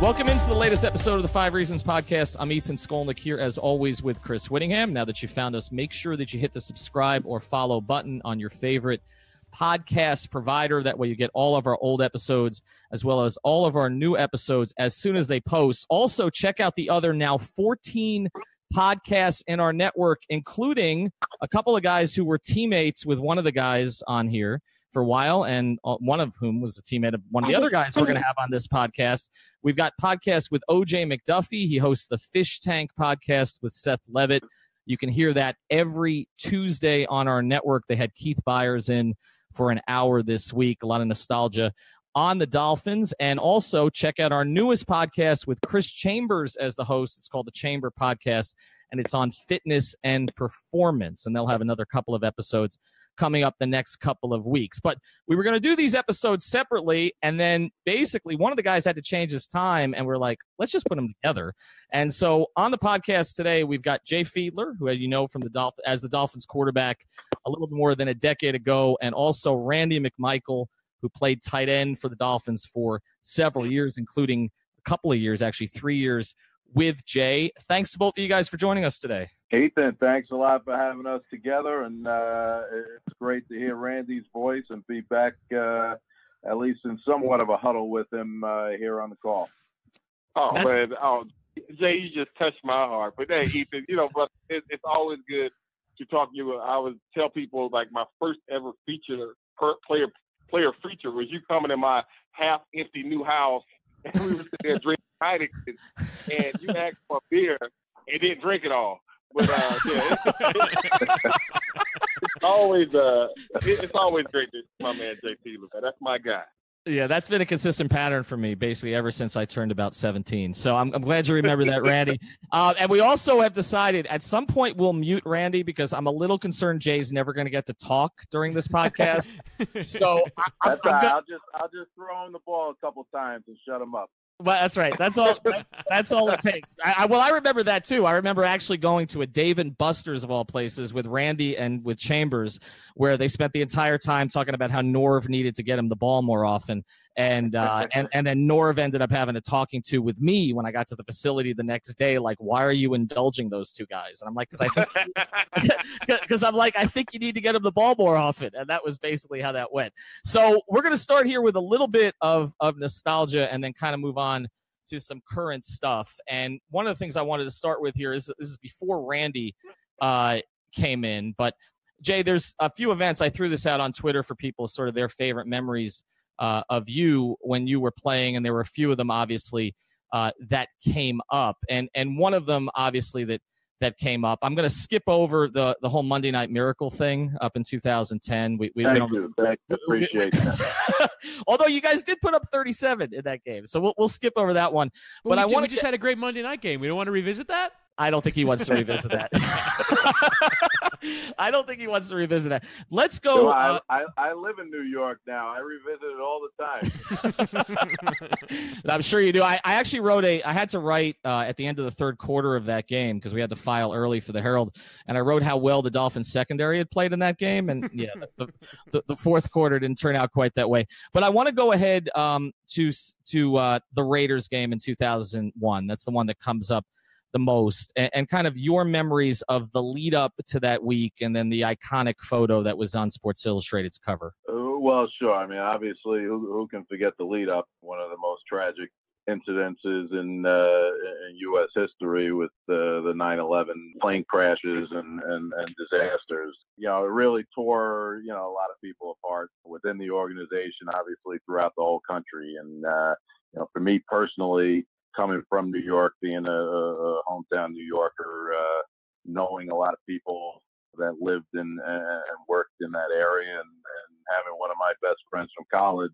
Welcome into the latest episode of the 5 Reasons Podcast. I'm Ethan Skolnick here, as always, with Chris Whittingham. Now that you found us, make sure that you hit the subscribe or follow button on your favorite podcast provider. That way you get all of our old episodes as well as all of our new episodes as soon as they post. Also, check out the other now 14 podcasts in our network, including a couple of guys who were teammates with one of the guys on here for a while, and one of whom was a teammate of one of the other guys we're going to have on this podcast. We've got podcasts with OJ McDuffie. He hosts the Fish Tank podcast with Seth Levit. You can hear that every Tuesday on our network. They had Keith Byers in for an hour this week. A lot of nostalgia on the Dolphins. And also check out our newest podcast with Chris Chambers as the host. It's called the Chamber Podcast, and it's on fitness and performance. And they'll have another couple of episodes coming up the next couple of weeks. But we were going to do these episodes separately, and then basically one of the guys had to change his time, and we're like, let's just put them together. And so on the podcast today, we've got Jay Fiedler, who, as you know, from as the Dolphins quarterback a little bit more than a decade ago, and also Randy McMichael, who played tight end for the Dolphins for several years, including a couple of years, actually 3 years with Jay. Thanks to both of you guys for joining us today. Ethan, thanks a lot for having us together, and it's great to hear Randy's voice and be back at least in somewhat of a huddle with him here on the call. Man, Jay, you just touched my heart. But hey, Ethan, but it's always good to talk to you. I would tell people, like, my first ever player feature was you coming in my half-empty new house, and we were sitting there drinking Heineken, and you asked for a beer and didn't drink it all. But yeah, it's always great to my man Jay Fiedler. That's my guy. Yeah, that's been a consistent pattern for me basically ever since I turned about 17. So I'm glad you remember that, Randy. And we also have decided at some point we'll mute Randy because I'm a little concerned Jay's never going to get to talk during this podcast. So I'll just throw him the ball a couple times and shut him up. Well, that's right. That's all. That's all it takes. I remember that too. I remember actually going to a Dave and Buster's of all places with Randy and with Chambers, where they spent the entire time talking about how Norv needed to get him the ball more often, and then Norv ended up having a talking to with me when I got to the facility the next day. Like, why are you indulging those two guys? And I'm like, I think you need to get him the ball more often, and that was basically how that went. So we're going to start here with a little bit of nostalgia, and then kind of move on to some current stuff. And one of the things I wanted to start with here is this is before Randy came in, but Jay, there's a few events. I threw this out on Twitter for people, sort of their favorite memories of you when you were playing, and there were a few of them obviously that came up, and one of them obviously that came up. I'm going to skip over the whole Monday Night Miracle thing up in 2010. Thank you. Appreciate that. Although you guys did put up 37 in that game, so we'll skip over that one. But we just had a great Monday night game. We don't want to revisit that? I don't think he wants to revisit that. I don't think he wants to revisit that. Let's go. So I live in New York now. I revisit it all the time. I'm sure you do. I actually wrote I had to write at the end of the third quarter of that game because we had to file early for the Herald, and I wrote how well the Dolphins secondary had played in that game, and yeah, the fourth quarter didn't turn out quite that way. But I want to go ahead to the Raiders game in 2001. That's the one that comes up the most, and kind of your memories of the lead up to that week, and then the iconic photo that was on Sports Illustrated's cover. Well, sure. I mean, obviously, who can forget the lead up? One of the most tragic incidences in U.S. history with the 9/11 plane crashes and disasters. It really tore a lot of people apart within the organization, obviously throughout the whole country, and for me personally, coming from New York, being a hometown New Yorker, knowing a lot of people that lived and worked in that area, and having one of my best friends from college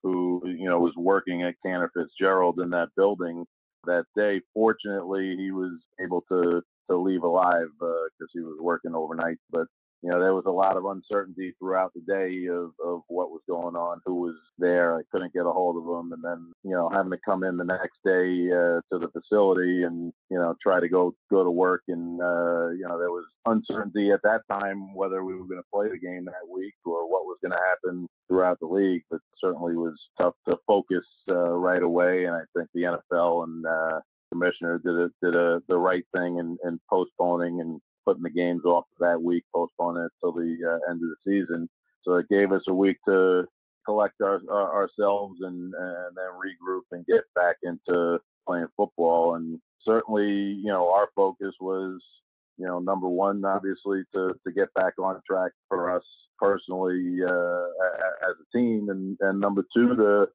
who was working at Cantor Fitzgerald in that building that day. Fortunately, he was able to leave alive because he was working overnight. But there was a lot of uncertainty throughout the day of what was going on, who was there. I couldn't get a hold of them. And then, having to come in the next day to the facility and, try to go to work. And, there was uncertainty at that time whether we were going to play the game that week or what was going to happen throughout the league. But certainly was tough to focus right right away. And I think the NFL and commissioner did the right thing in postponing and putting the games off that week, postponing it till the end of the season. So it gave us a week to collect ourselves and then regroup and get back into playing football. And certainly, our focus was, number one, obviously, to get back on track for us personally as a team, and number two, to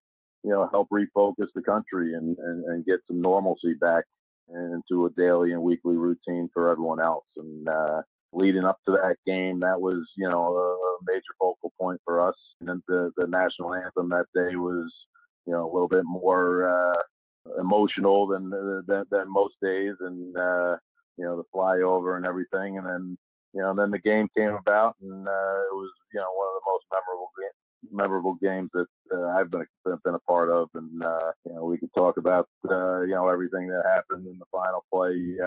help refocus the country and get some normalcy back into a daily and weekly routine for everyone else. And leading up to that game, that was a major focal point for us. And then the national anthem that day was a little bit more emotional than most days, and the flyover and everything. And then then the game came about, and it was one of the most memorable games that I've been a part of. And we could talk about everything that happened in the final play,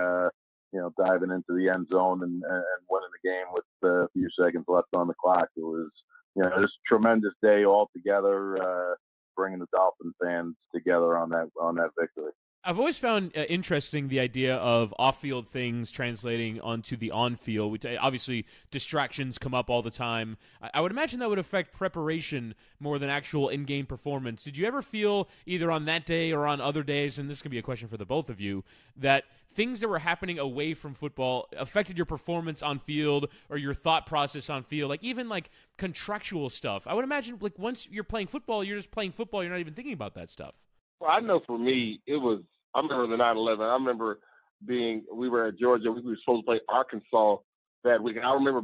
diving into the end zone and winning the game with a few seconds left on the clock. It was just a tremendous day altogether, bringing the Dolphin fans together on that victory. I've always found interesting the idea of off-field things translating onto the on-field, which obviously distractions come up all the time. I would imagine that would affect preparation more than actual in-game performance. Did you ever feel, either on that day or on other days, and this could be a question for the both of you, that things that were happening away from football affected your performance on field or your thought process on field, like even like contractual stuff? I would imagine like once you're playing football, you're just playing football. You're not even thinking about that stuff. Well, I know for me, I remember the 9/11. I remember we were at Georgia. We were supposed to play Arkansas that week. And I remember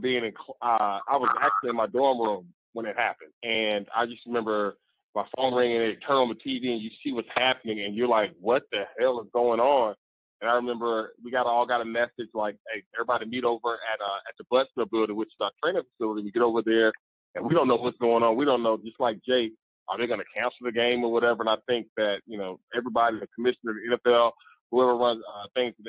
I was actually in my dorm room when it happened. And I just remember my phone ringing and they turn on the TV and you see what's happening and you're like, what the hell is going on? And I remember we all got a message like, hey, everybody meet over at the Buttsville building, which is our training facility. We get over there and we don't know what's going on. We don't know, just like Jay, are they going to cancel the game or whatever? And I think that, everybody, the commissioner, the NFL, whoever runs things at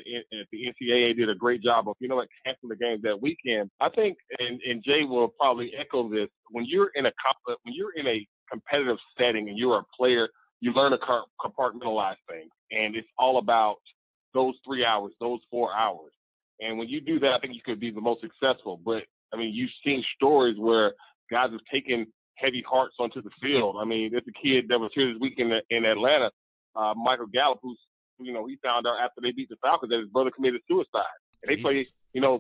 the NCAA did a great job of, canceling the games that weekend. I think, and Jay will probably echo this, when you're in a competitive setting and you're a player, you learn to compartmentalize things. And it's all about those 3 hours, those 4 hours. And when you do that, I think you could be the most successful. But, you've seen stories where guys have taken heavy hearts onto the field. There's a kid that was here this week in Atlanta, Michael Gallup, who's, he found out after they beat the Falcons that his brother committed suicide. And they play,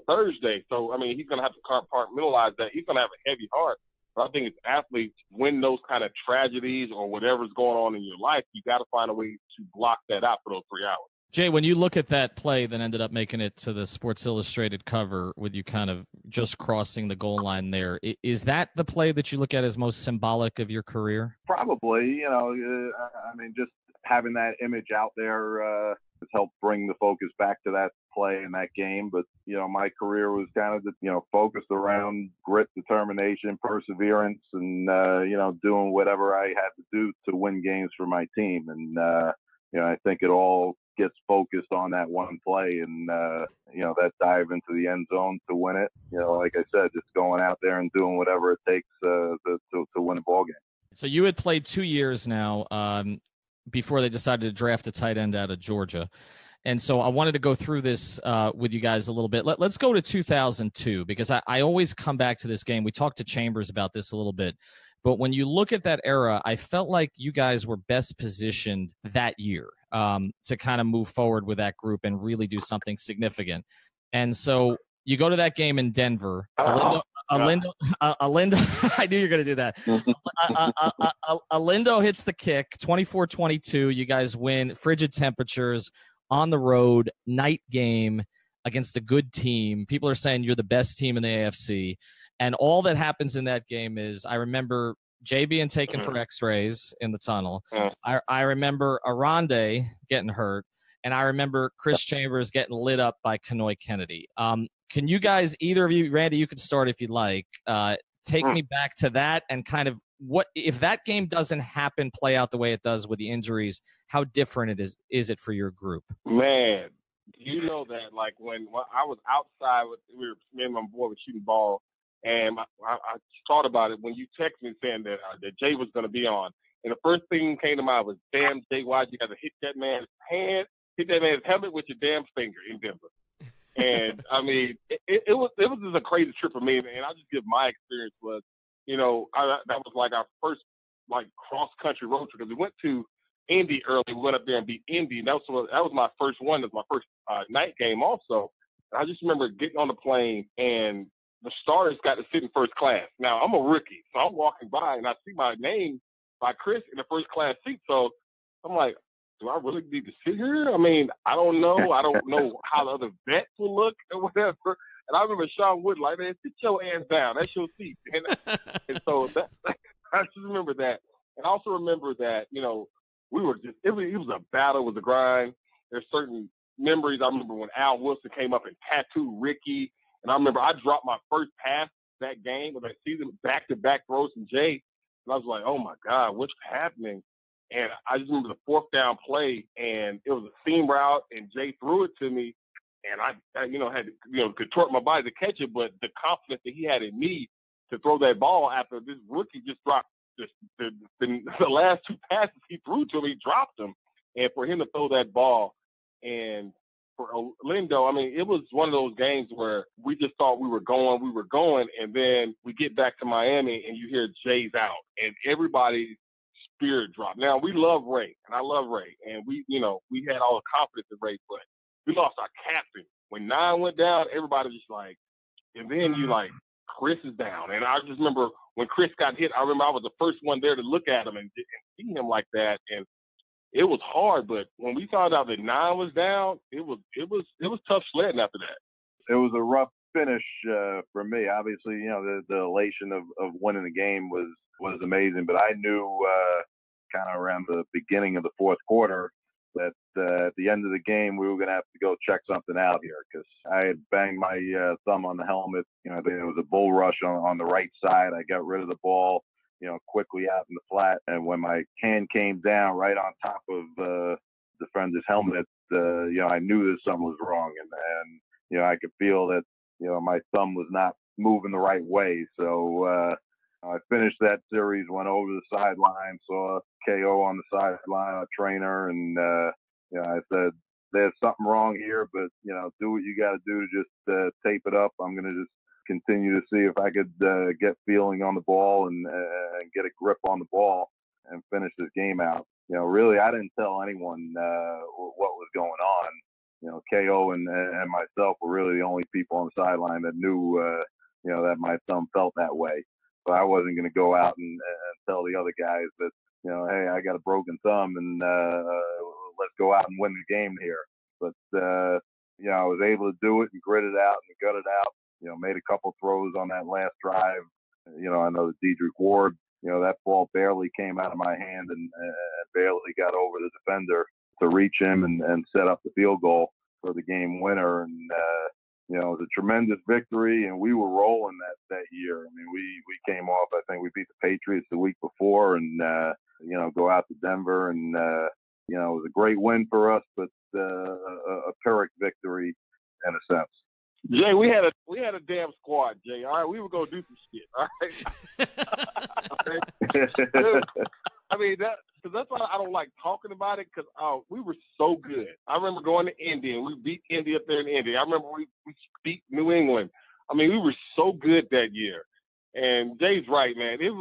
Thursday. So, he's going to have to compartmentalize that. He's going to have a heavy heart. But I think as athletes, when those kind of tragedies or whatever's going on in your life, you got to find a way to block that out for those 3 hours. Jay, when you look at that play that ended up making it to the Sports Illustrated cover with you kind of just crossing the goal line there, is that the play that you look at as most symbolic of your career? Probably, just having that image out there has helped bring the focus back to that play in that game. But, my career was kind of, focused around grit, determination, perseverance, and, doing whatever I had to do to win games for my team. And, I think it all gets focused on that one play and, that dive into the end zone to win it. Like I said, just going out there and doing whatever it takes to win a ball game. So you had played 2 years now before they decided to draft a tight end out of Georgia. And so I wanted to go through this with you guys a little bit. Let's go to 2002 because I always come back to this game. We talked to Chambers about this a little bit. But when you look at that era, I felt like you guys were best positioned that year to kind of move forward with that group and really do something significant. And so you go to that game in Denver. Alindo, I knew you were going to do that. Alindo hits the kick, 24-22. You guys win, frigid temperatures, on the road, night game against a good team. People are saying you're the best team in the AFC. And all that happens in that game is I remember Jay being taken for x-rays in the tunnel. I remember Arande getting hurt. And I remember Chris Chambers getting lit up by Kanoy Kennedy. Can you guys, either of you, Randy, you can start if you'd like, take me back to that and kind of what if that game doesn't happen, play out the way it does with the injuries, how different is it for your group? Man, you know that like when I was outside me and my boy were shooting ball, and I thought about it when you texted me saying that Jay was going to be on, And the first thing that came to mind was, damn, Jay, why'd you got to hit that man's helmet with your damn finger in Denver? And I mean, it was just a crazy trip for me. And I'll just give my experience was, that was like our first like cross country road trip, because we went to Indy early. We went up there and beat Indy. And that was my first one. That was my first night game also. And I just remember getting on the plane, and the starters got to sit in first class. Now I'm a rookie, so I'm walking by and I see my name by Chris in the first class seat. So I'm like, do I really need to sit here? I mean, I don't know. I don't know how the other vets will look or whatever. And I remember Sean Wood like, man, sit your ass down. That's your seat. And so I just remember that. And I also remember that, we were just, it was a battle, it was a grind. There's certain memories. I remember when Al Wilson came up and tattooed Ricky. And I remember I dropped my first pass that game of that season, back-to-back throws from Jay. And I was like, oh, my God, what's happening? And I just remember the fourth down play, and it was a seam route, and Jay threw it to me. And I had to, contort my body to catch it, but the confidence that he had in me to throw that ball after this rookie just dropped the last two passes he threw to me, he dropped them. And for him to throw that ball, and for Lindo, I mean, it was one of those games where we just thought we were going, and then we get back to Miami, and you hear Jay's out, and everybody's spirit dropped. Now, we love Ray, and I love Ray, and we had all the confidence in Ray, but we lost our captain. When 9 went down, everybody just like, and then you like, Chris is down. And I just remember when Chris got hit, I remember I was the first one there to look at him and see him like that, and it was hard. But when we found out that 9 was down, it was tough sledding after that. It was a rough finish for me. Obviously, the elation of winning the game was amazing, but I knew kind of around the beginning of the fourth quarter that at the end of the game we were going to have to go check something out here, because I had banged my thumb on the helmet. I think it was a bull rush on the right side. I got rid of the ball, quickly out in the flat, and when my hand came down right on top of the defender's helmet, I knew that something was wrong, and I could feel that my thumb was not moving the right way. So I finished that series, went over the sideline, saw KO on the sideline, a trainer, and I said, there's something wrong here, but do what you got to do to just tape it up. I'm going to just continue to see if I could get feeling on the ball and get a grip on the ball and finish this game out. Really, I didn't tell anyone what was going on. KO and myself were really the only people on the sideline that knew, that my thumb felt that way. So I wasn't going to go out and tell the other guys that, hey, I got a broken thumb and let's go out and win the game here. But, I was able to do it and grit it out and gut it out. Made a couple throws on that last drive. I know that Dedrick Ward, that ball barely came out of my hand and barely got over the defender to reach him and set up the field goal for the game winner. And, it was a tremendous victory, and we were rolling that year. I mean, we came off, I think we beat the Patriots the week before and, go out to Denver. And, it was a great win for us, but a Pyrrhic victory in a sense. Jay, we had a damn squad, Jay. All right, we were gonna do some shit. All right. I mean, that's why I don't like talking about it, because we were so good. I remember going to Indy, and we beat Indy up there in Indy. I remember we beat New England. I mean, we were so good that year. And Jay's right, man. It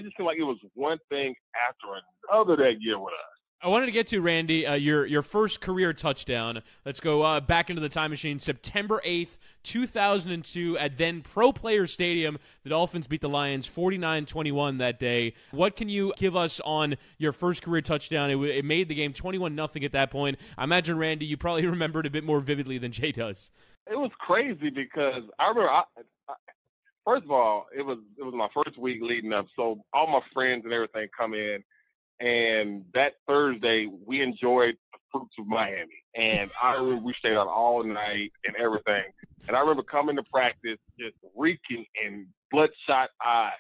just seemed like it was one thing after another that year with us. I wanted to get to, Randy, your first career touchdown. Let's go back into the time machine. September 8th, 2002, at then Pro Player Stadium. The Dolphins beat the Lions 49-21 that day. What can you give us on your first career touchdown? It made the game 21-0 at that point. I imagine, Randy, you probably remember it a bit more vividly than Jay does. It was crazy because I remember, first of all, it was my first week leading up, so all my friends and everything come in. And that Thursday, we enjoyed the fruits of Miami. And I remember we stayed out all night and everything. And I remember coming to practice just reeking in bloodshot eyes.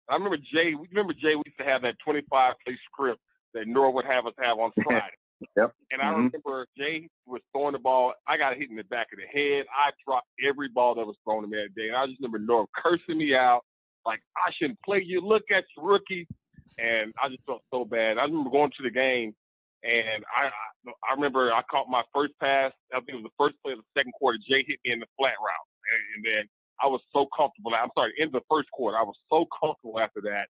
I remember Jay, we used to have that 25-play script that Nora would have us have on Friday. Yep. And I remember Jay was throwing the ball. I got hit in the back of the head. I dropped every ball that was thrown to me that day. And I just remember Nora cursing me out, like, I shouldn't play you. Look at you, rookie. and I just felt so bad. I remember going to the game, and I remember I caught my first pass. I think it was the first play of the second quarter. Jay hit me in the flat route, and then I was so comfortable. I'm sorry, in the first quarter, I was so comfortable after that.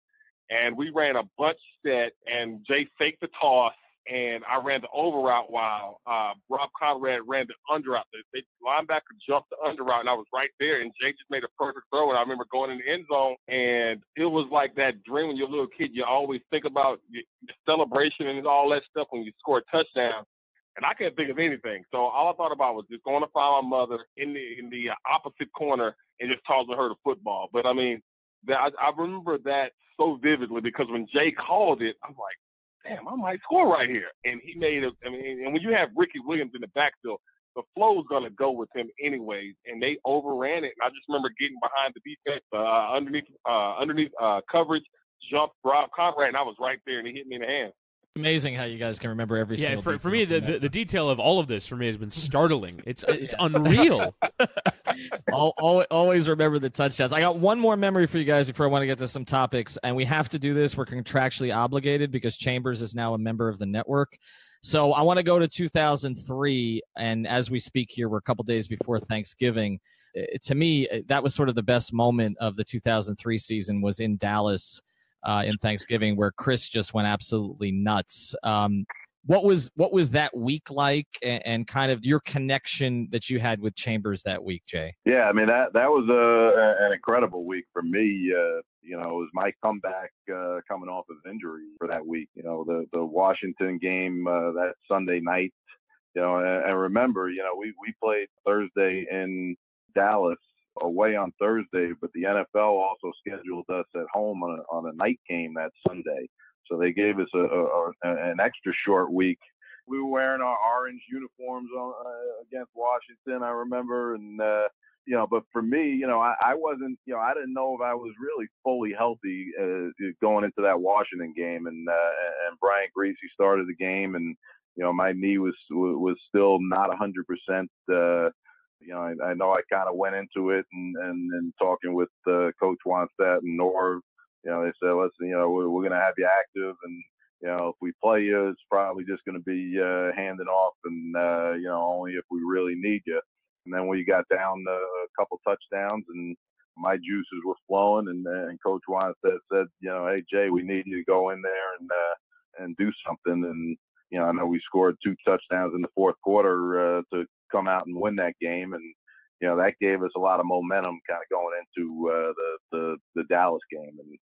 And we ran a bunch set, and Jay faked the toss, and I ran the over route while Rob Conrad ran the under route. The linebacker jumped the under route, and I was right there, and Jay just made a perfect throw. And I remember going in the end zone, and it was like that dream when you're a little kid. You always think about the celebration and all that stuff when you score a touchdown. And I couldn't think of anything. So all I thought about was just going to find my mother in the opposite corner and just tossing her the football. But, I mean, I remember that so vividly because when Jay called it, I'm like, damn, I might score right here. And he made it. I mean, and when you have Ricky Williams in the backfield, the flow's going to go with him anyways. And they overran it. And I just remember getting behind the defense, underneath coverage, jumped Rob Conrad, and I was right there, and he hit me in the hand. Amazing how you guys can remember every single detail. For me, the detail of all of this for me has been startling. It's unreal. Always remember the touchdowns. I got one more memory for you guys before I want to get to some topics, and we have to do this. We're contractually obligated because Chambers is now a member of the network. So I want to go to 2003, and as we speak here, we're a couple days before Thanksgiving. To me, that was sort of the best moment of the 2003 season was in Dallas in Thanksgiving, where Chris just went absolutely nuts. What was that week like, and kind of your connection that you had with Chambers that week, Jay? Yeah, I mean that was an incredible week for me. It was my comeback coming off of injury for that week. The Washington game that Sunday night. And remember, we played Thursday in Dallas away on Thursday, but the NFL also scheduled us at home on a night game that Sunday. So they gave us an extra short week. We were wearing our orange uniforms against Washington, I remember. And, but for me, I wasn't, I didn't know if I was really fully healthy going into that Washington game. And Brian Greasy started the game, and, my knee was still not 100%. I know I kind of went into it and talking with Coach Wannstedt and Norv, they said, listen, we're going to have you active, and, if we play you, it's probably just going to be handing off, and, only if we really need you. And then we got down a couple touchdowns, and my juices were flowing, and Coach Wannstedt said, hey, Jay, we need you to go in there and do something. And, I know we scored 2 touchdowns in the fourth quarter to come out and win that game, and that gave us a lot of momentum kind of going into the Dallas game. And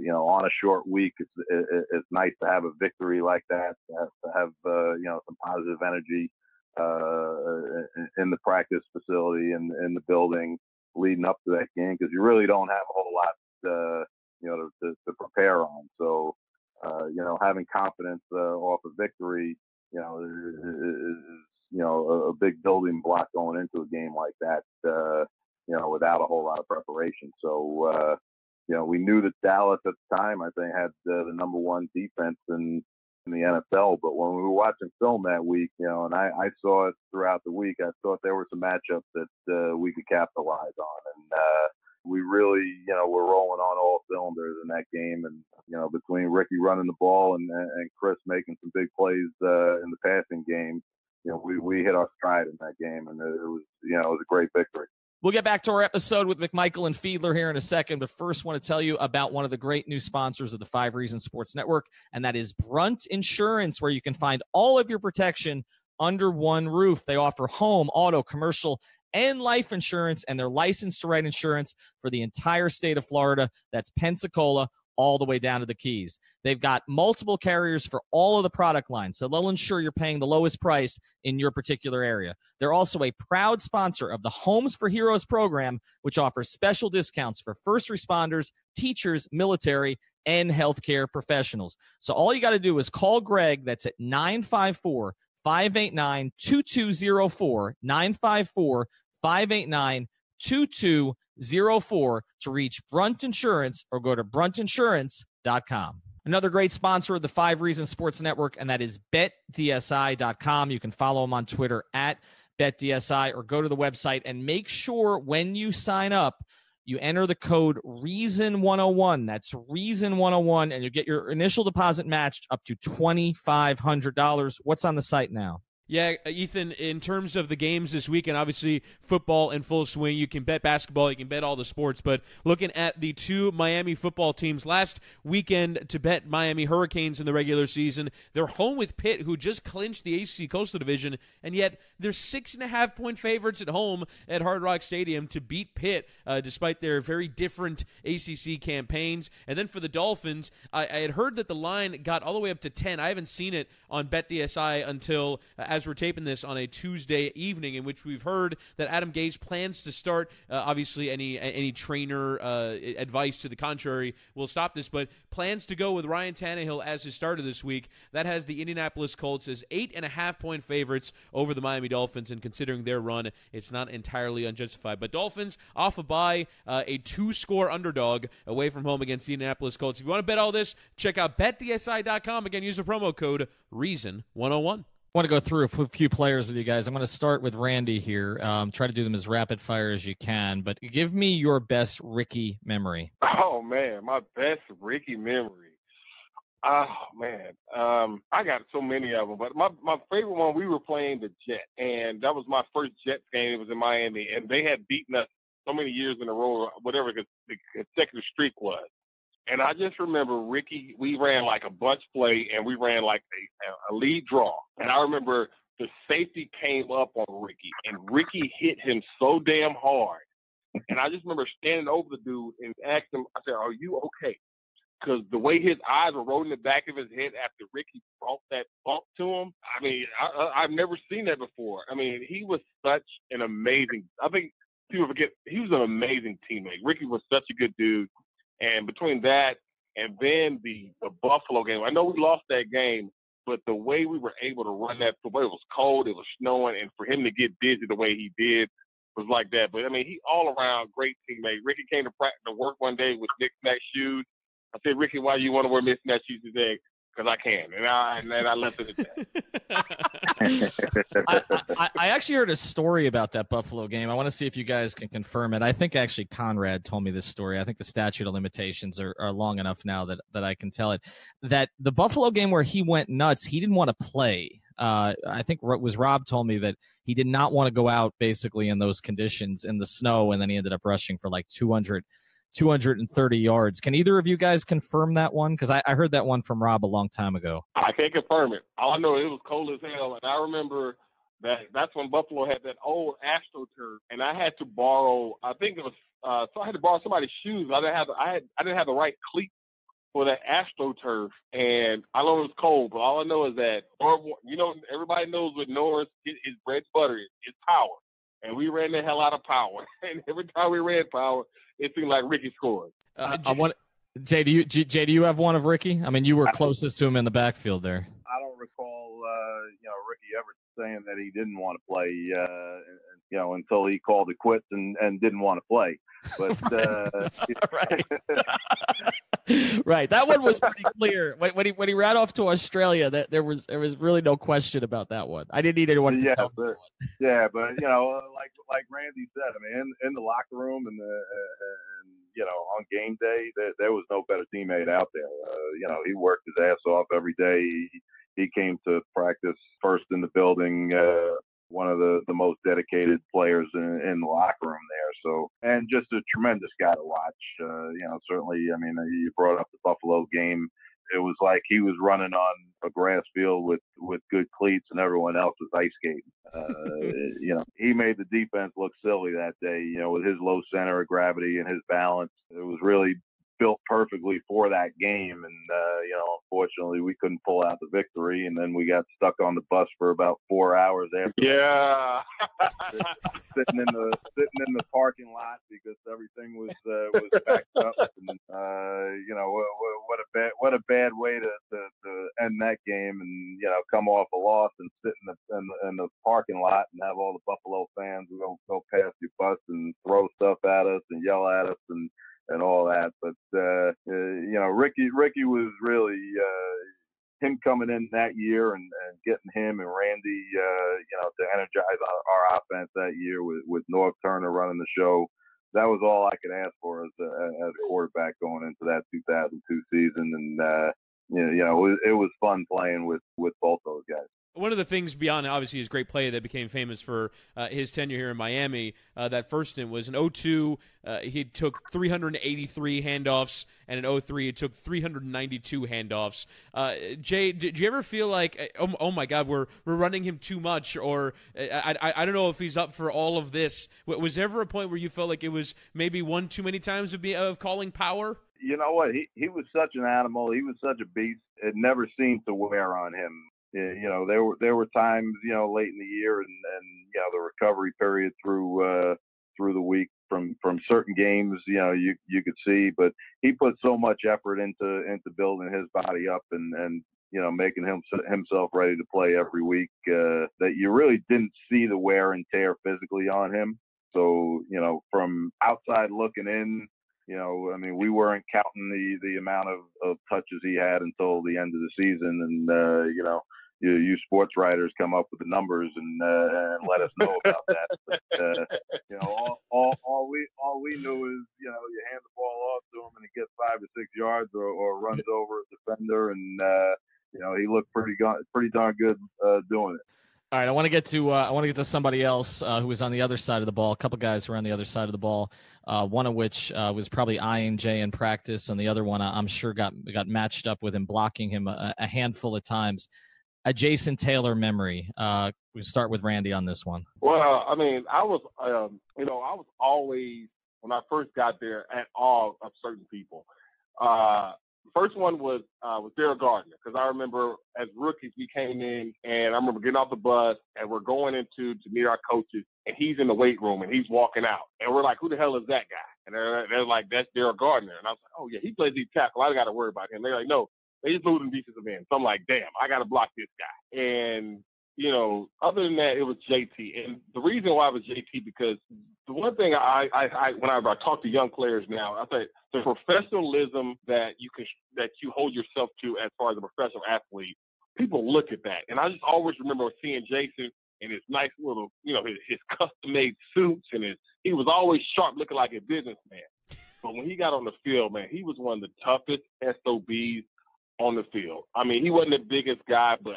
on a short week, it's nice to have a victory like that, to have some positive energy in the practice facility and in the building leading up to that game, because you really don't have a whole lot to prepare on. So having confidence off a victory is a big building block going into a game like that, without a whole lot of preparation. So, we knew that Dallas at the time, I think, had the number one defense in the NFL. But when we were watching film that week, and I saw it throughout the week, I thought there were some matchups that we could capitalize on. And we really, were rolling on all cylinders in that game. And, between Ricky running the ball and Chris making some big plays in the passing game, we hit our stride in that game, and it was a great victory. We'll get back to our episode with McMichael and Fiedler here in a second, but first want to tell you about one of the great new sponsors of the 5 Reasons Sports Network, and that is Brunt Insurance, where you can find all of your protection under one roof. They offer home, auto, commercial, and life insurance, and they're licensed to write insurance for the entire state of Florida. That's Pensacola all the way down to the Keys. They've got multiple carriers for all of the product lines, so they'll ensure you're paying the lowest price in your particular area. They're also a proud sponsor of the Homes for Heroes program, which offers special discounts for first responders, teachers, military, and healthcare professionals. So all you got to do is call Greg. That's at 954-589-2204, 954-589-2204 to reach Brunt Insurance, or go to bruntinsurance.com. Another great sponsor of the 5 Reasons Sports Network, and that is betdsi.com. You can follow them on Twitter at betdsi, or go to the website and make sure when you sign up, You enter the code REASON101. That's REASON101, and you get your initial deposit matched up to $2,500. What's on the site now? Yeah, Ethan, in terms of the games this weekend, obviously football in full swing. You can bet basketball, you can bet all the sports, but looking at the two Miami football teams last weekend to bet Miami Hurricanes in the regular season, they're home with Pitt, who just clinched the ACC Coastal Division, and yet they're 6.5-point favorites at home at Hard Rock Stadium to beat Pitt, despite their very different ACC campaigns. And then for the Dolphins, I had heard that the line got all the way up to 10. I haven't seen it on BetDSI until as we're taping this on a Tuesday evening, in which we've heard that Adam Gase plans to start. Obviously, any trainer advice to the contrary will stop this, but plans to go with Ryan Tannehill as his starter this week. That has the Indianapolis Colts as 8.5-point favorites over the Miami Dolphins, and considering their run, it's not entirely unjustified. But Dolphins off a bye, a 2-score underdog away from home against the Indianapolis Colts. If you want to bet all this, check out BetDSI.com. Again, use the promo code REASON101. I want to go through a few players with you guys. I'm going to start with Randy here. Try to do them as rapid fire as you can, but give me your best Ricky memory. Oh, man, my best Ricky memory. Oh, man. I got so many of them, but my favorite one, we were playing the Jets, and that was my first Jets game. It was in Miami, and they had beaten us so many years in a row, whatever the consecutive streak was. And I just remember Ricky, we ran like a bunch play, and we ran like a lead draw. And I remember the safety came up on Ricky, and Ricky hit him so damn hard. And I just remember standing over the dude and asked him, I said, "Are you okay?" Because the way his eyes were rolling the back of his head after Ricky brought that bump to him, I mean, I've never seen that before. I mean, he was such an amazing – I think people forget he was an amazing teammate. Ricky was such a good dude. And between that and then the Buffalo game, I know we lost that game, but the way we were able to run that football, it was cold, it was snowing, and for him to get busy the way he did was like that. But, I mean, he all-around great teammate. Ricky came to practice to work one day with knick-knack shoes. I said, "Ricky, why do you want to wear knick-knack shoes today?" Because I can. And I left it at that. I actually heard a story about that Buffalo game. I want to see if you guys can confirm it. I think actually Conrad told me this story. I think the statute of limitations are long enough now that I can tell it. That the Buffalo game where he went nuts, he didn't want to play. I think it was Rob told me that he did not want to go out basically in those conditions in the snow, and then he ended up rushing for like 230 yards. Can either of you guys confirm that one? Because I heard that one from Rob a long time ago. I can't confirm it. All I know, it was cold as hell, and I remember that's when Buffalo had that old AstroTurf, and I had to borrow. I think it was so I had to borrow somebody's shoes. I didn't have the right cleat for that AstroTurf, and I know it was cold, but all I know is that everybody knows with Norris, his bread and butter is power, and we ran the hell out of power, and every time we ran power, it seemed like Ricky scored. Jay, do you have one of Ricky? I mean, you were closest to him in the backfield there. I don't recall, Ricky ever saying that he didn't want to play, until he called it quits and didn't want to play. But right. Right. That one was pretty clear. When he ran off to Australia, that there was really no question about that one. I didn't need anyone to tell me. But like Randy said, I mean, in the locker room and on game day, there was no better teammate out there. He worked his ass off every day. He came to practice first in the building. One of the most dedicated players in the locker room there. So, and just a tremendous guy to watch. Certainly, I mean, you brought up the Buffalo game. It was like he was running on a grass field with good cleats and everyone else was ice skating. He made the defense look silly that day, with his low center of gravity and his balance. It was really built perfectly for that game, and unfortunately we couldn't pull out the victory, and then we got stuck on the bus for about 4 hours after. Yeah, sitting in the parking lot because everything was backed up, and what a bad way to end that game, and come off a loss and sit in the parking lot and have all the Buffalo fans go past your bus and throw stuff at us and yell at us and all that. But, Ricky was really, him coming in that year and getting him and Randy, to energize our offense that year with North Turner running the show. that was all I could ask for as a quarterback going into that 2002 season. And it was fun playing with both those guys. One of the things beyond obviously his great play that became famous for his tenure here in Miami, that first stint was in 2002. He took 383 handoffs, and in 2003 he took 392 handoffs. Jay, did you ever feel like, oh my God, we're running him too much, or I don't know if he's up for all of this? Was there ever a point where you felt like it was maybe one too many times of calling power? You know what? He was such an animal. He was such a beast. It never seemed to wear on him. There were times, late in the year and the recovery period through the week from certain games, you could see, but he put so much effort into building his body up and making himself ready to play every week, that you really didn't see the wear and tear physically on him. So, from outside looking in, we weren't counting the amount of touches he had until the end of the season. And, you sports writers come up with the numbers and let us know about that. But, all we knew is, you hand the ball off to him and he gets 5 or 6 yards or runs over a defender. And, he looked pretty darn good doing it. All right, I want to get to somebody else who was on the other side of the ball. A couple guys were on the other side of the ball. One of which was probably eyeing Jay in practice, and the other one I'm sure got matched up with him, blocking him a handful of times. A Jason Taylor memory. We start with Randy on this one. Well, I was always, when I first got there, at awe of certain people. First one was Derek Gardner, because I remember as rookies we came in, and I remember getting off the bus and we're going to meet our coaches, and he's in the weight room and he's walking out, and we're like, who the hell is that guy? And they're like, that's Derek Gardner, and I was like, oh yeah, he plays deep tackle. I got to worry about him. They're like, no, they just moved him defensive end. So I'm like, damn, I got to block this guy. And other than that, it was JT. And the reason why it was JT, because the one thing I whenever I talk to young players now, I say the professionalism that you hold yourself to as far as a professional athlete, people look at that. And I just always remember seeing Jason in his nice little, his custom-made suits, and he was always sharp, looking like a businessman. But when he got on the field, man, he was one of the toughest SOBs on the field. He wasn't the biggest guy, but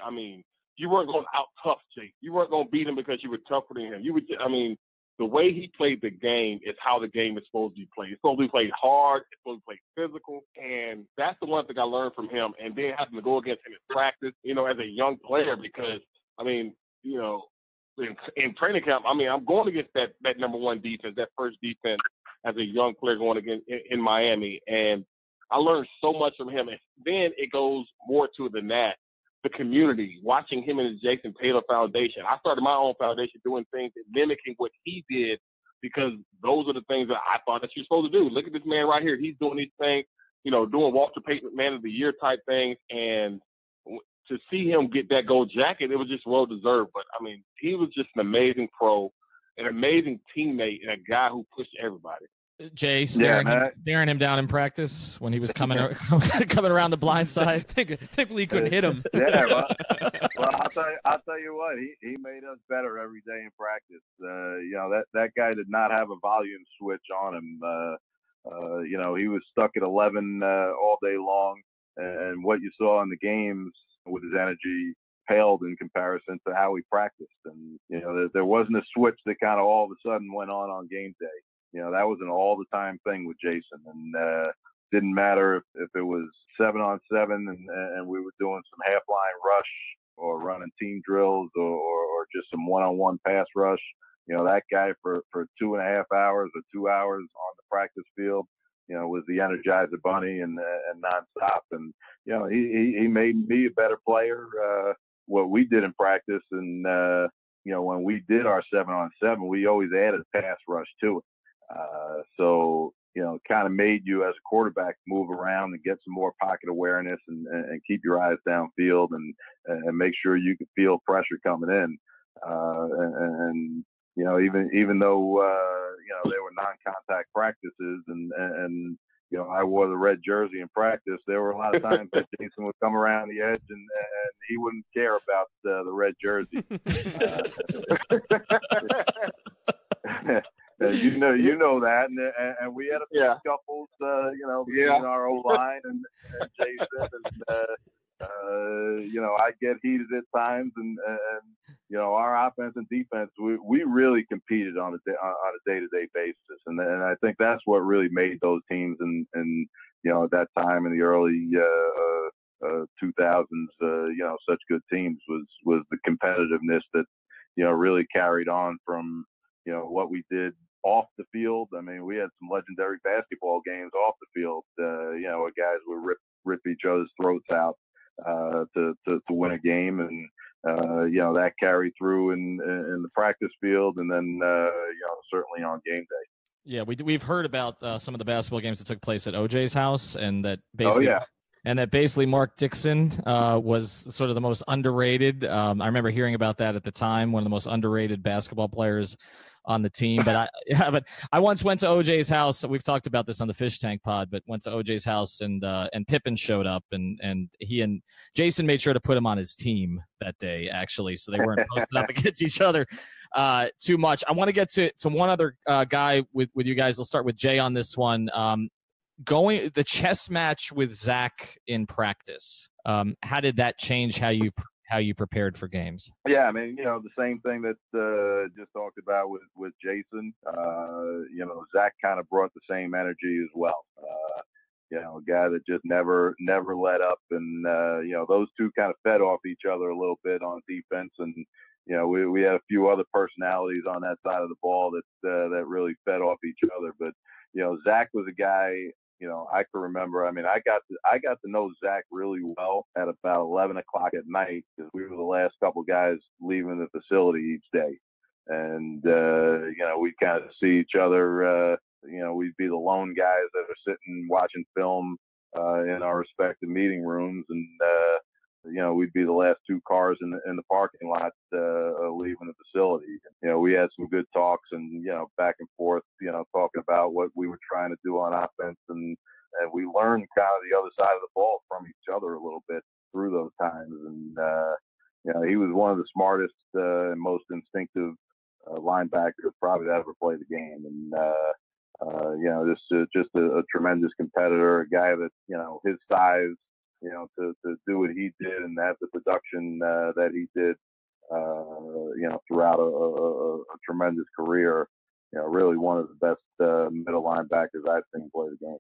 you weren't going to out-tough Jake. You weren't going to beat him because you were tougher than him. The way he played the game is how the game is supposed to be played. It's supposed to be played hard. It's supposed to be played physical. And that's the one thing I learned from him. And then having to go against him in practice, as a young player, because, in training camp, I'm going against that number one defense, that first defense as a young player going against in Miami. And I learned so much from him. And then it goes more to than that. The community, watching him and the Jason Taylor Foundation. I started my own foundation doing things and mimicking what he did, because those are the things that I thought that you're supposed to do. Look at this man right here. He's doing these things, doing Walter Payton Man of the Year type things. And to see him get that gold jacket, it was just well-deserved. But, he was just an amazing pro, an amazing teammate, and a guy who pushed everybody. Jay, staring him down in practice when he was coming around the blind side. Thankfully, he couldn't hit him. Yeah, well, I'll tell you what, he made us better every day in practice. That guy did not have a volume switch on him. He was stuck at 11 all day long, and what you saw in the games with his energy paled in comparison to how he practiced. And there wasn't a switch that kind of all of a sudden went on game day. That was an all-the-time thing with Jason, and didn't matter if it was 7-on-7 and we were doing some half-line rush or running team drills or just some one-on-one pass rush. That guy for 2.5 hours or 2 hours on the practice field, was the Energizer Bunny and nonstop. And he made me a better player. What we did in practice, and when we did our 7-on-7, we always added pass rush to it. So, kind of made you as a quarterback move around and get some more pocket awareness and keep your eyes downfield and make sure you can feel pressure coming in. Even though, they were non-contact practices and I wore the red jersey in practice, there were a lot of times that Jason would come around the edge and he wouldn't care about the red jersey. you know that, and we had a few scuffles, between our O line and Jason, and I get heated at times, and our offense and defense, we really competed on a day-to-day basis, and I think that's what really made those teams, and at that time in the early 2000s, such good teams was the competitiveness that really carried on from what we did off the field. I mean, we had some legendary basketball games off the field. Guys would rip each other's throats out to win a game, and that carried through in the practice field, and then certainly on game day. Yeah, we've heard about some of the basketball games that took place at OJ's house, and that basically. Oh, yeah. And that basically Mark Dixon was sort of the most underrated. I remember hearing about that at the time, one of the most underrated basketball players on the team. But I once went to OJ's house. We've talked about this on the Fish Tank Pod, but went to OJ's house, and Pippen showed up, and he and Jason made sure to put him on his team that day, actually, so they weren't posted up against each other too much. I want to get to one other guy with you guys. Let's start with Jay on this one. The chess match with Zach in practice, how did that change how you prepared for games? Yeah, I mean, the same thing that just talked about with Jason. Zach kind of brought the same energy as well. A guy that just never let up, and those two kind of fed off each other a little bit on defense, and we had a few other personalities on that side of the ball that really fed off each other. But Zach was a guy. I can remember. I mean, I got to know Zach really well at about 11 o'clock at night, because we were the last couple guys leaving the facility each day, and we'd kind of see each other. We'd be the lone guys that are sitting watching film in our respective meeting rooms, and we'd be the last two cars in the parking lot leaving the facility. We had some good talks, and back and forth, talking about what we were trying to do on offense, and we learned kind of the other side of the ball from each other a little bit through those times. And he was one of the smartest and most instinctive linebackers probably to ever play the game, and just a tremendous competitor, a guy that his size. To do what he did and have the production that he did, throughout a tremendous career. Really one of the best middle linebackers I've seen play the game.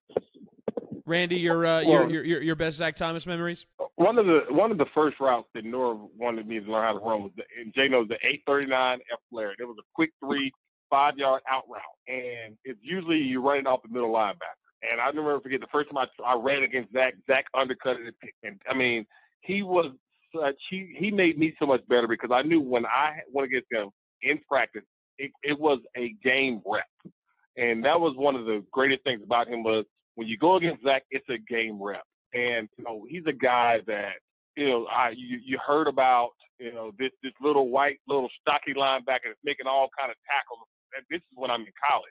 Randy, your best Zach Thomas memories? One of the first routes that Nora wanted me to learn how to run was and Jay knows the 839 F flare. It was a quick 5-yard out route, and it's usually you run it off the middle linebacker. And I never forget the first time I ran against Zach. Zach undercutted it, and I mean, he was such. He made me so much better, because I knew when I went against him in practice, it was a game rep, and that was one of the greatest things about him was when you go against Zach, it's a game rep, and he's a guy that you heard about this little stocky linebacker that's making all kind of tackles. And this is when I'm in college.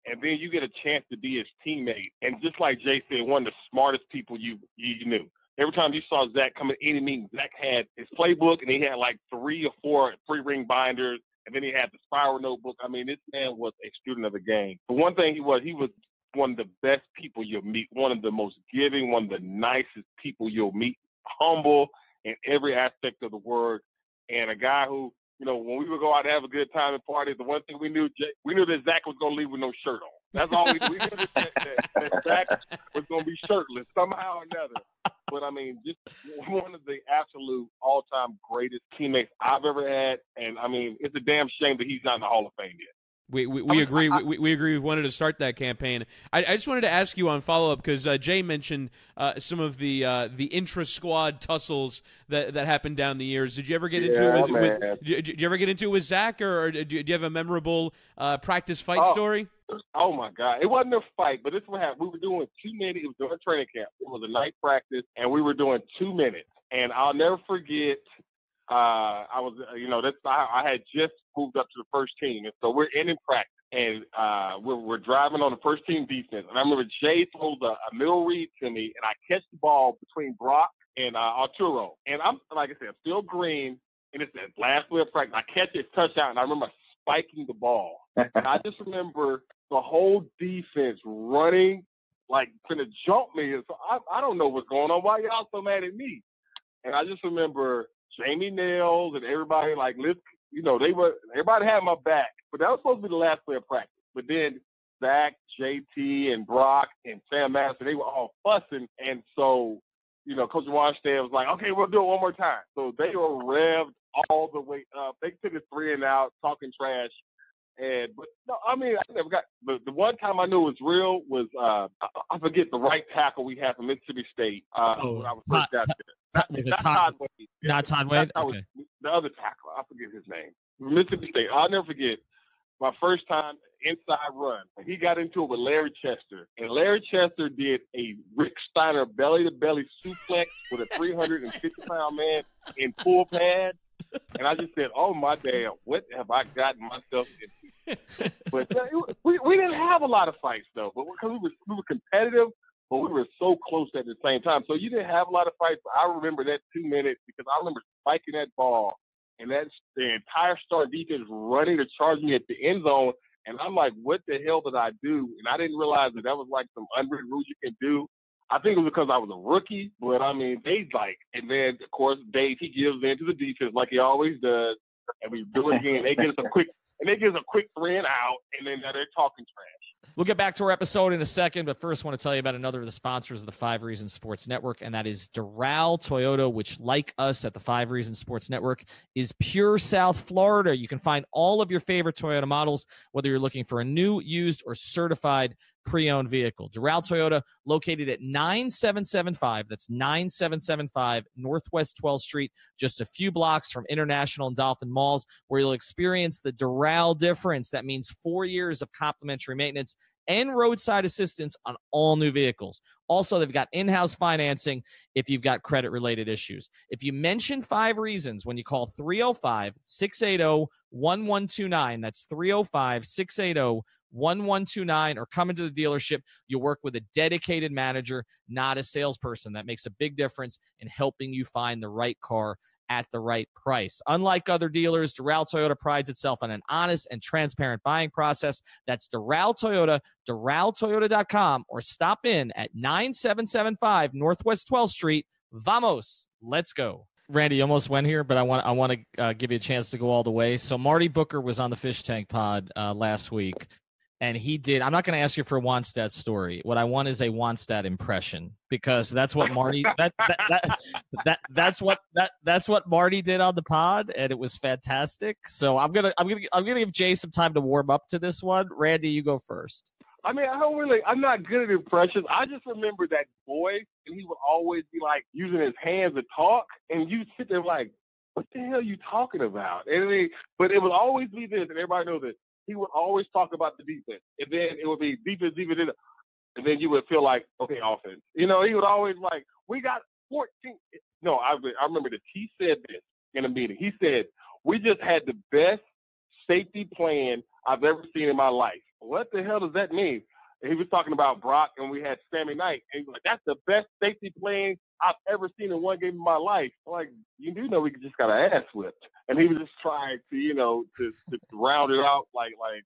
And then you get a chance to be his teammate. And just like Jay said, one of the smartest people you knew. Every time you saw Zach come in any meeting, Zach had his playbook, and he had like 3 or 4 3-ring binders, and then he had the spiral notebook. I mean, this man was a student of the game. But one thing he was one of the best people you'll meet, one of the most giving, one of the nicest people you'll meet, humble in every aspect of the word, and a guy who, when we would go out to have a good time and party, the one thing we knew that Zach was going to leave with no shirt on. That's all we knew. We knew that Zach was going to be shirtless somehow or another. But, I mean, just one of the absolute all-time greatest teammates I've ever had. And, I mean, it's a damn shame that he's not in the Hall of Fame yet. We agree. We agree. We wanted to start that campaign. I just wanted to ask you on follow up, because Jay mentioned some of the intra-squad tussles that happened down the years. Did you ever get into it did you ever get into it with Zach, or do you have a memorable practice fight story? Oh my God! It wasn't a fight, but this is what happened. We were doing 2 minutes. It was during training camp. It was a night practice, and we were doing 2 minutes. And I'll never forget. I had just moved up to the first team, and so we're in practice, and we're driving on the first team defense. And I remember Jay throws a middle read to me, and I catch the ball between Brock and Arturo. And I'm, like I said, I'm still green, and it's that last play of practice. I catch it, touchdown, and I remember spiking the ball And I just remember the whole defense running, like, finna jump me. So I don't know what's going on. Why y'all so mad at me? And I just remember Jamie Nails and everybody, like, everybody had my back. But that was supposed to be the last play of practice. But then Zach, JT, and Brock, and Sam Madison, they were all fussing. And so, Coach Washington was like, okay, we'll do it one more time. So they were revved all the way up. They took a 3 and out, talking trash. But no, I mean, I never got the one time I knew it was real was I forget the right tackle we had from Mississippi State when I was first out there. Not Todd Wade. Not Todd Wade. Okay. The other tackle, I forget his name. Mississippi State. I'll never forget my first time inside run. He got into it with Larry Chester, and Larry Chester did a Rick Steiner belly-to-belly suplex with a 350-pound man in full pads. And I just said, oh, my damn, what have I gotten myself into? But we didn't have a lot of fights, though, but because we were competitive, but we were so close at the same time. So you didn't have a lot of fights, but I remember that 2 minutes because I remember spiking that ball, and that's the entire starting defense running to charge me at the end zone. And I'm like, what the hell did I do? And I didn't realize that was like some unwritten rules you can do. I think it was because I was a rookie, but I mean, and then of course Dave, he gives in to the defense like he always does, and we do it again. They get us a quick 3 and out, and then they're talking trash. We'll get back to our episode in a second, but first I want to tell you about another of the sponsors of the 5 Reasons Sports Network, and that is Doral Toyota, which, like us at the 5 Reasons Sports Network, is pure South Florida. You can find all of your favorite Toyota models, whether you're looking for a new, used, or certified pre-owned vehicle. Doral Toyota, located at 9775, that's 9775 Northwest 12th Street, just a few blocks from International and Dolphin Malls, where you'll experience the Doral difference. That means 4 years of complimentary maintenance and roadside assistance on all new vehicles. Also, they've got in-house financing if you've got credit-related issues. If you mention 5 Reasons when you call 305-680-1129, that's 305-680-1129, or come into the dealership, you'll work with a dedicated manager, not a salesperson. That makes a big difference in helping you find the right car at the right price. Unlike other dealers, Doral Toyota prides itself on an honest and transparent buying process. That's Doral Toyota, DoralToyota.com, or stop in at 9775 Northwest 12th Street. Vamos, let's go. Randy, you almost went here, but I want to give you a chance to go all the way. So Marty Booker was on the Fish Tank Pod last week, and he did. I'm not going to ask you for a Wannstedt story. What I want is a Wannstedt impression, because that's what Marty that's what Marty did on the pod, and it was fantastic. So I'm gonna give Jay some time to warm up to this one. Randy, you go first. I mean, I'm not good at impressions. I just remember that voice, and he would always be like using his hands to talk, and you sit there like, what the hell are you talking about? But it would always be this, and everybody knows this. He would always talk about the defense, and then it would be defense, and then you would feel like, okay, offense. He would always like, we got 14. No, I remember that he said this in a meeting. He said, we just had the best safety plan I've ever seen in my life. What the hell does that mean? And he was talking about Brock, and we had Sammy Knight, and he was like, that's the best safety plan I've ever seen in one game in my life. I'm like, you do know we just got our ass whipped. And he was just trying to, to round it out like a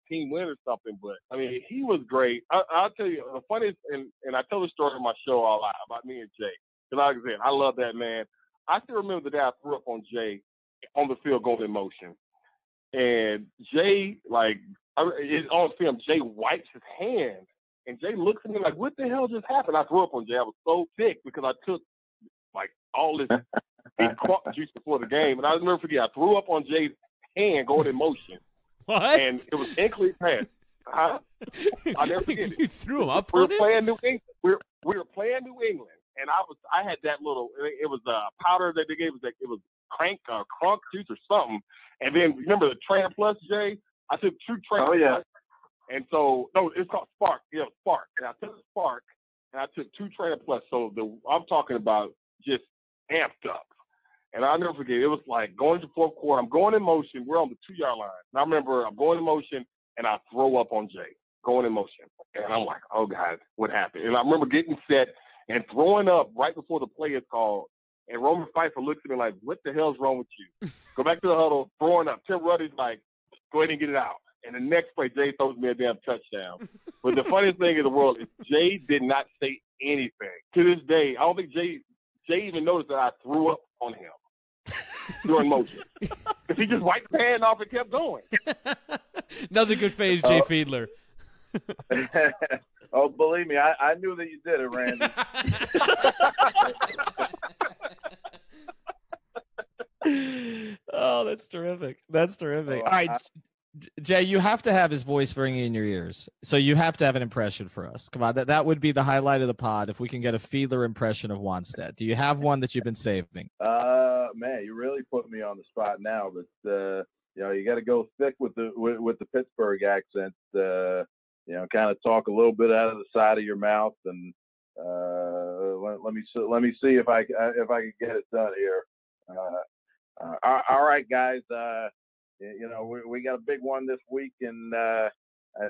team win or something. But, I mean, he was great. I'll tell you, the funniest, and I tell the story on my show a lot about me and Jay. Because like I said, I love that man. I still remember the day I threw up on Jay on the field going in motion. And Jay, it's on film, Jay wipes his hand. And Jay looks at me like, what the hell just happened? I threw up on Jay. I was so sick because I took, all this crunk juice before the game. And I'll never forget, I threw up on Jay's hand going in motion. What? And it was incomplete pass. Huh? I'll never forget it. You threw him up we on were him? playing New England. We were playing New England. And I had that little, it was a powder that they gave us. It was crunk juice or something. And then remember the Trainer Plus, Jay? I took 2 Trainer Plus. And so, no, it's called Spark. Yeah, Spark. And I took Spark, and I took 2 Trainer Plus. So I'm talking about just amped up. And I'll never forget, it was like going to the fourth quarter. I'm going in motion. We're on the 2-yard line. And I remember I'm going in motion, and I throw up on Jay, going in motion. And I'm like, oh, God, what happened? And I remember getting set and throwing up right before the play is called. And Roman Pfeiffer looks at me like, what the hell's wrong with you? Go back to the huddle, throwing up. Tim Ruddy's like, go ahead and get it out. and the next play, Jay throws me a damn touchdown. But the funniest thing in the world is Jay did not say anything. To this day, I don't think Jay even noticed that I threw up on him during motion. Because he just wiped the hand off and kept going. Another good phase, Jay Fiedler. Oh, believe me, I knew that you did it, Randy. Oh, that's terrific. That's terrific. All right, Jay, you have to have his voice ringing in your ears. So you have to have an impression for us. Come on, that would be the highlight of the pod if we can get a Fiedler impression of Wannstedt. Do you have one that you've been saving? Man, you really put me on the spot now, but you got to go thick with the Pittsburgh accent. Kind of talk a little bit out of the side of your mouth, and let me see if I can get it done here. All right, guys. We got a big one this week, and I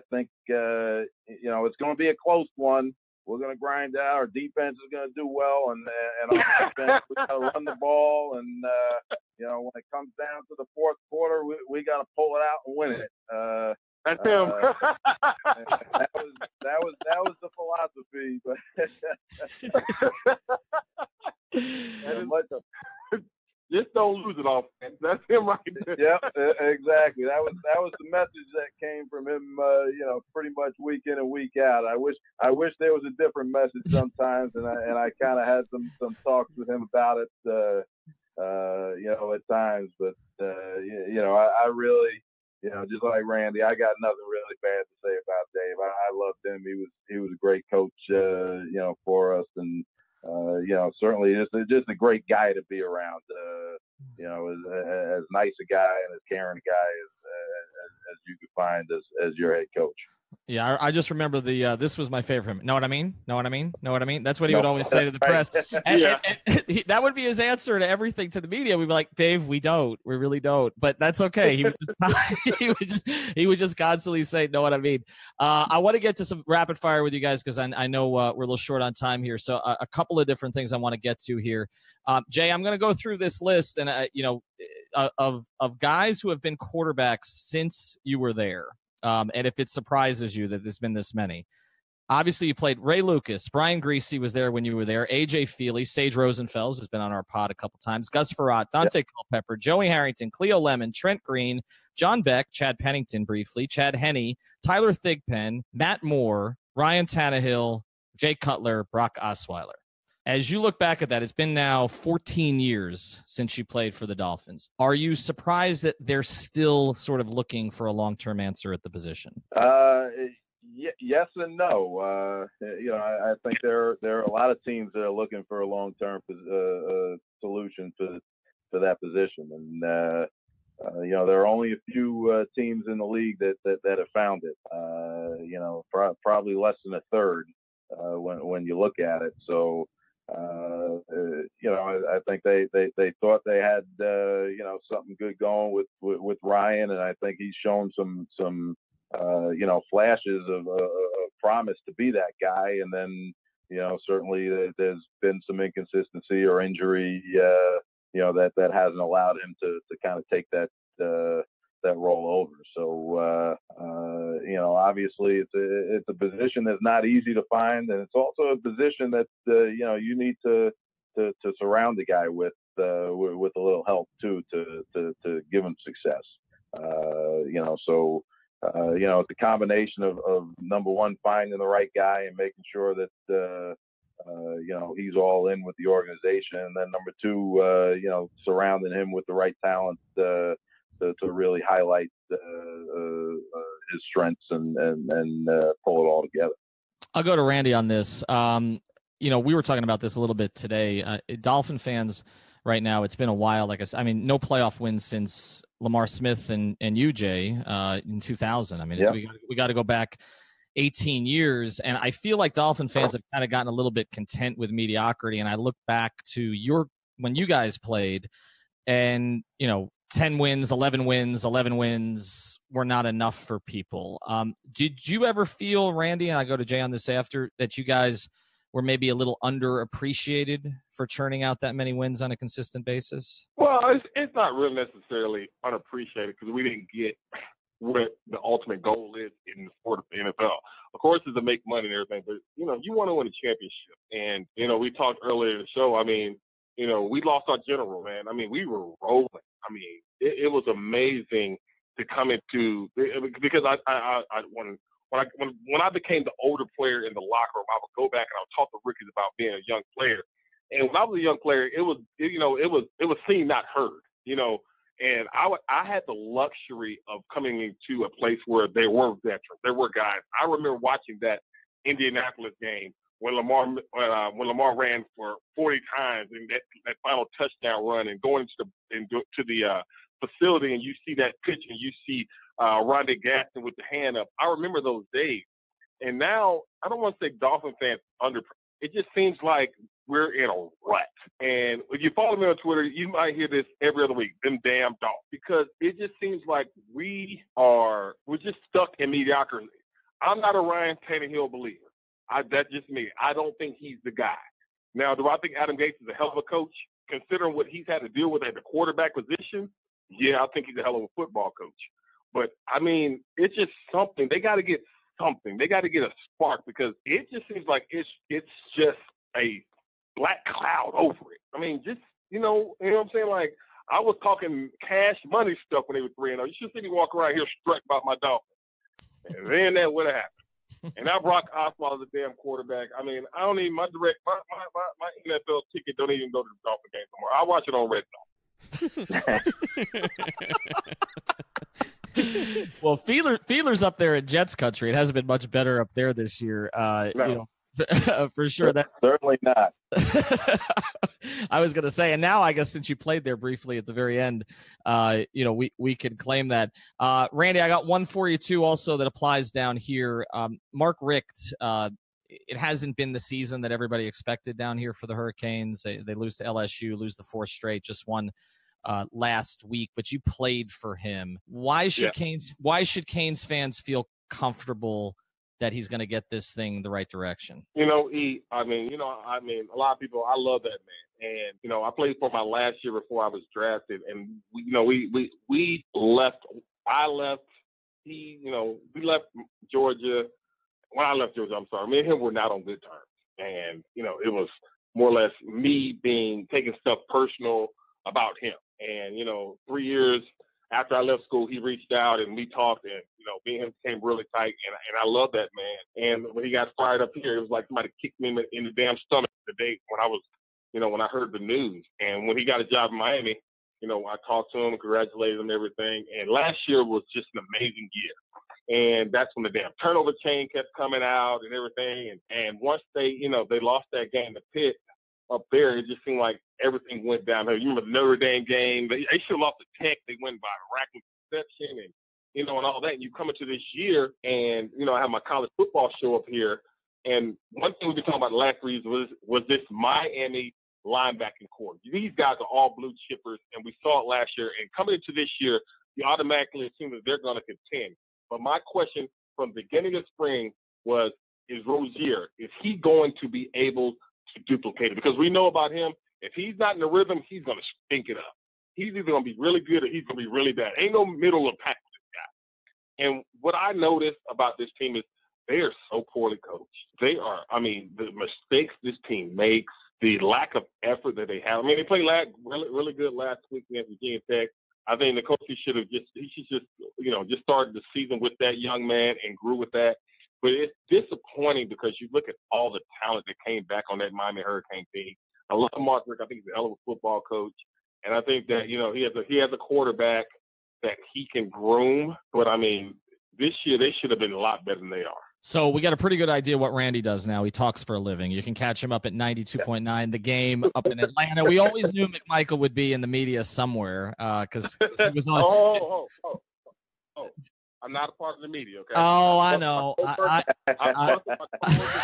think it's going to be a close one. We're going to grind out. Our defense is going to do well, and our offense, we got to run the ball. And when it comes down to the fourth quarter, we got to pull it out and win it. That's him. that was the philosophy, but just don't lose it all. That's him right there. Yep, exactly. That was the message that came from him. Pretty much week in and week out. I wish there was a different message sometimes, and I kind of had some talks with him about it. At times, but I really. Just like Randy, I got nothing really bad to say about Dave. I loved him. He was a great coach, for us, and certainly just a great guy to be around. As nice a guy and as caring a guy as you could find as your head coach. Yeah, I just remember this was my favorite. Know what I mean? Know what I mean? Know what I mean? That's what he would always say to the press. And that would be his answer to everything to the media. We'd be like, Dave, we really don't. But that's okay. He would just constantly say, know what I mean? I want to get to some rapid fire with you guys because I know we're a little short on time here. So a couple of different things I want to get to here. Jay, I'm going to go through this list and of guys who have been quarterbacks since you were there. And if it surprises you that there's been this many. Obviously, you played Ray Lucas. Brian Greasy was there when you were there. A.J. Feely, Sage Rosenfels has been on our pod a couple times. Gus Farrat, Dante Culpepper, Joey Harrington, Cleo Lemon, Trent Green, John Beck, Chad Pennington briefly, Chad Henne, Tyler Thigpen, Matt Moore, Ryan Tannehill, Jay Cutler, Brock Osweiler. As you look back at that, it's been now 14 years since you played for the Dolphins. Are you surprised that they're still sort of looking for a long-term answer at the position? Yes and no. I think there are a lot of teams that are looking for a long-term solution for that position, and there are only a few teams in the league that have found it. Probably less than a third when you look at it. So. I think they thought they had something good going with Ryan, and I think he's shown some flashes of promise to be that guy. And then certainly there's been some inconsistency or injury that hasn't allowed him to kind of take that roll over. So obviously it's a position that's not easy to find, and it's also a position that you need to surround the guy with a little help too to give him success. It's a combination of number one, finding the right guy and making sure that he's all in with the organization, and then number two, surrounding him with the right talent to really highlight his strengths and pull it all together. I'll go to Randy on this. We were talking about this a little bit today. Dolphin fans right now, it's been a while. Like I said, no playoff wins since Lamar Smith and UJ in 2000. We got to go back 18 years. And I feel like Dolphin fans have kind of gotten a little bit content with mediocrity. And I look back to when you guys played and, 10 wins, 11 wins were not enough for people. Did you ever feel, Randy, and I go to Jay on this after, that you guys were maybe a little underappreciated for churning out that many wins on a consistent basis? Well, it's not really necessarily unappreciated because we didn't get what the ultimate goal is in the sport of the NFL. Of course, it's to make money and everything, but, you know, you want to win a championship. And, you know, we talked earlier in the show, I mean, you know, we lost our general, man. I mean, we were rolling. I mean, it was amazing to come into – because when I became the older player in the locker room, I would go back and I would talk to rookies about being a young player. And when I was a young player, it was seen, not heard, you know. And I had the luxury of coming into a place where there were veterans, there were guys. I remember watching that Indianapolis game when Lamar ran for 40 times and that final touchdown run, and going into the facility, and you see that pitch and you see Rondé Gaston with the hand up. I remember those days. And now, I don't want to say Dolphin fans it just seems like we're in a rut. And if you follow me on Twitter, you might hear this every other week, them damn Dolphins, because it just seems like we're just stuck in mediocrity. I'm not a Ryan Tannehill believer. That's just me. I don't think he's the guy. Now, do I think Adam Gase is a hell of a coach, considering what he's had to deal with at the quarterback position? Yeah, I think he's a hell of a football coach. But, I mean, it's just something. They got to get something. They got to get a spark, because it just seems like it's just a black cloud over it. I mean, just, you know what I'm saying? Like, I was talking cash money stuff when they were 3-0. You should see me walk around here struck about my Dolphins. And then that would have happened. And now Brock Osweiler is a damn quarterback. I mean, I don't even, my NFL ticket don't even go to the Dolphin game anymore. I watch it on Red Zone. Well, Fiedler's up there in Jets country. It hasn't been much better up there this year. No. You know, for sure. That Certainly not. I was going to say, and now I guess since you played there briefly at the very end, you know, we can claim that. Randy, I got one for you too, also that applies down here. Mark Richt. It hasn't been the season that everybody expected down here for the Hurricanes. They lose to LSU, lose the fourth straight, just won last week. But you played for him. Why should Canes fans feel comfortable that he's going to get this thing the right direction? You know, a lot of people, I love that man. And, you know, I played for my last year before I was drafted. And, we left. We left Georgia. When I left Georgia, I'm sorry, me and him were not on good terms. And, you know, it was more or less me taking stuff personal about him. And, you know, 3 years after I left school, he reached out and we talked, and, you know, me and him became really tight. And I love that man. And when he got fired up here, it was like somebody kicked me in the damn stomach the day when I heard the news. And when he got a job in Miami, you know, I talked to him, congratulated him and everything. And last year was just an amazing year. And that's when the damn turnover chain kept coming out and everything. And once they lost that game to Pitt up there, it just seemed like everything went downhill. You remember the Notre Dame game? They should have lost the Tech. They went by racking perception and, you know, and all that. And you come into this year and, you know, I have my college football show up here. And one thing we've been talking about the last 3 years was this Miami linebacking core. These guys are all blue chippers, and we saw it last year. And coming into this year, you automatically assume that they're going to contend. But my question from the beginning of spring was, is Rozier, is he going to be able to duplicate it? Because we know about him, if he's not in the rhythm, he's going to stink it up. He's either going to be really good or he's going to be really bad. Ain't no middle of the pack with this guy. And what I noticed about this team is they are so poorly coached. They are, I mean, the mistakes this team makes, the lack of effort that they have. I mean, they played really good last week against Virginia Tech. I think the coach should just started the season with that young man and grew with that. But it's disappointing because you look at all the talent that came back on that Miami Hurricane team. I love Mark Richt. I think he's a hell of a football coach. And I think that, you know, he has a quarterback that he can groom. But, I mean, this year they should have been a lot better than they are. So we got a pretty good idea what Randy does now. He talks for a living. You can catch him up at 92.9, The Game up in Atlanta. We always knew McMichael would be in the media somewhere because he was on. Oh. I'm not a part of the media, okay? Oh, I know. I'm talking about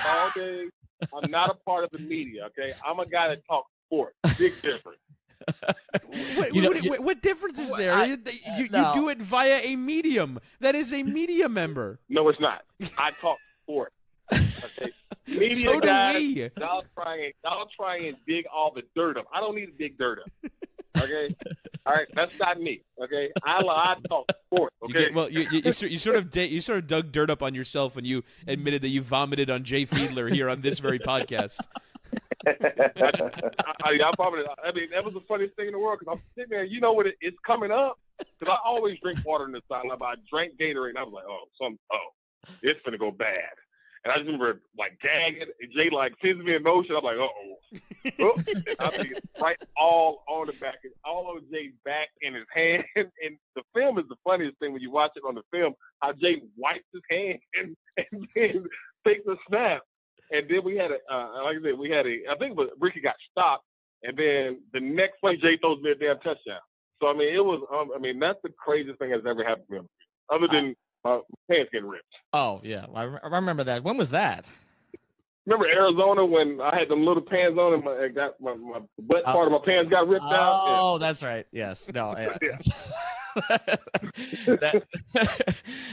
all day. I'm not a part of the media, okay? I'm a guy that talks sports. Big difference. What difference is there? You do it via a medium. That is a media member. No, it's not. I talk sports. Okay? Media so do guys, we. Y'all try and dig all the dirt up. I don't need to dig dirt up. Okay, all right, that's not me. Okay, I talk sports. Okay, You sort of dug dirt up on yourself when you admitted that you vomited on Jay Fiedler here on this very podcast. I vomited. I mean, that was the funniest thing in the world because I'm sitting there. You know what? It's coming up because I always drink water in the sideline. But I drank Gatorade and I was like, it's gonna go bad. And I just remember like gagging, and Jay like sends me in motion. I'm like, I think it's right all on the back, all on Jay's back and his hand. And the film is the funniest thing when you watch it on the film. How Jay wipes his hand and then takes a snap. And then we had I think it was Ricky got stopped, and then the next play Jay throws me a damn touchdown. So I mean, it was that's the craziest thing that's ever happened to me, other than my pants getting ripped. Oh, yeah. I remember that. When was that? Remember Arizona when I had them little pants on and my butt part of my pants got ripped out? Oh, yeah. That's right. Yes. No.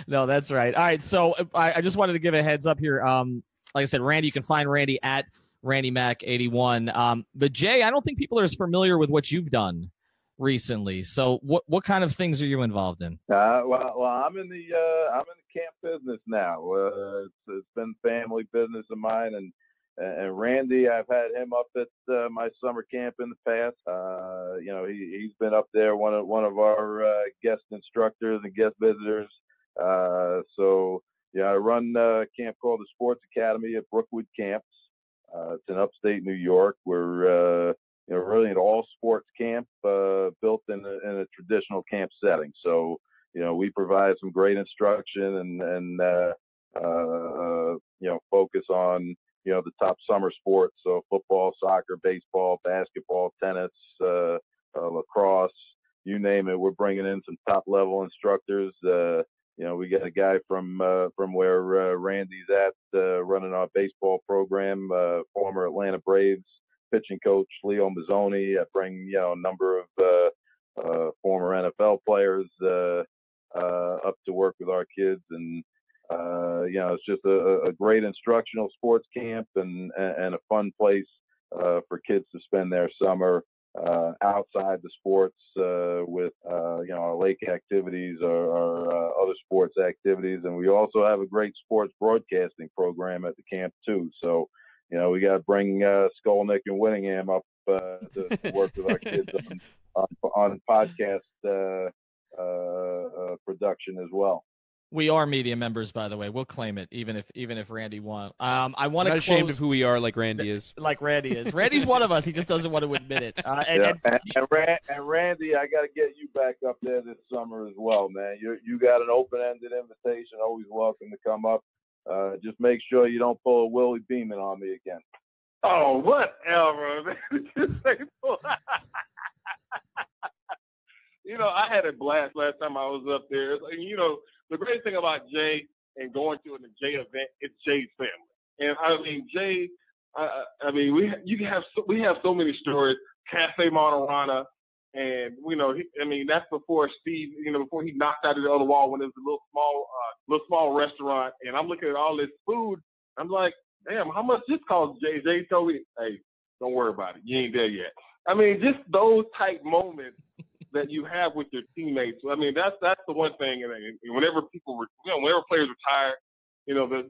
No, that's right. All right. So I just wanted to give a heads up here. Like I said, Randy, you can find Randy at RandyMac81. But Jay, I don't think people are as familiar with what you've done recently. So what kind of things are you involved in? Well, I'm in the camp business now. It's been family business of mine, and Randy, I've had him up at my summer camp in the past. He's been up there, one of our guest instructors and guest visitors. So I run a camp called the Sports Academy at Brookwood Camps. It's in upstate New York. We're really an all sports camp built in a traditional camp setting. So, we provide some great instruction and focus on, the top summer sports. So football, soccer, baseball, basketball, tennis, lacrosse, you name it. We're bringing in some top level instructors. We got a guy from where Randy's at running our baseball program, former Atlanta Braves pitching coach Leo Mazzoni. I bring a number of former NFL players up to work with our kids, and it's just a great instructional sports camp and a fun place for kids to spend their summer outside the sports with our lake activities or other sports activities. And we also have a great sports broadcasting program at the camp too. So we got to bring Skolnick and Whittingham up to work with our kids on podcast production as well. We are media members, by the way. We'll claim it, even if Randy won't. I want to not ashamed of who we are, like Randy is. Like Randy is. Randy's one of us. He just doesn't want to admit it. And Randy, I got to get you back up there this summer as well, man. You got an open-ended invitation. Always welcome to come up. Just make sure you don't pull a Willie Beeman on me again. Oh, whatever, man. I had a blast last time I was up there. The great thing about Jay and going to a Jay event, it's Jay's family. And I mean, Jay, we have so many stories. Cafe Monterana, and that's before Steve, before he knocked out of the other wall when it was a little small restaurant. And I'm looking at all this food. I'm like, damn, how much this cost, Jay? Jay told me, hey, don't worry about it. You ain't there yet. I mean, just those type moments that you have with your teammates. I mean, that's the one thing. And whenever whenever players retire, the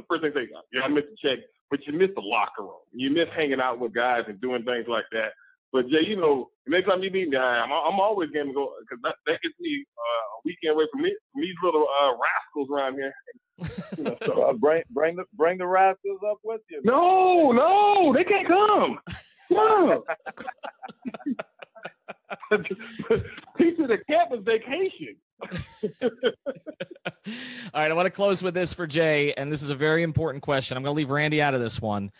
first thing they say, yeah, I missed the check, but you miss the locker room. You miss hanging out with guys and doing things like that. But Jay, next time you meet me, I'm always game to go because that gets me a weekend away from these little rascals around here. So bring the rascals up with you. No, they can't come. No. Piece of the campus vacation. All right, I want to close with this for Jay, and this is a very important question. I'm going to leave Randy out of this one.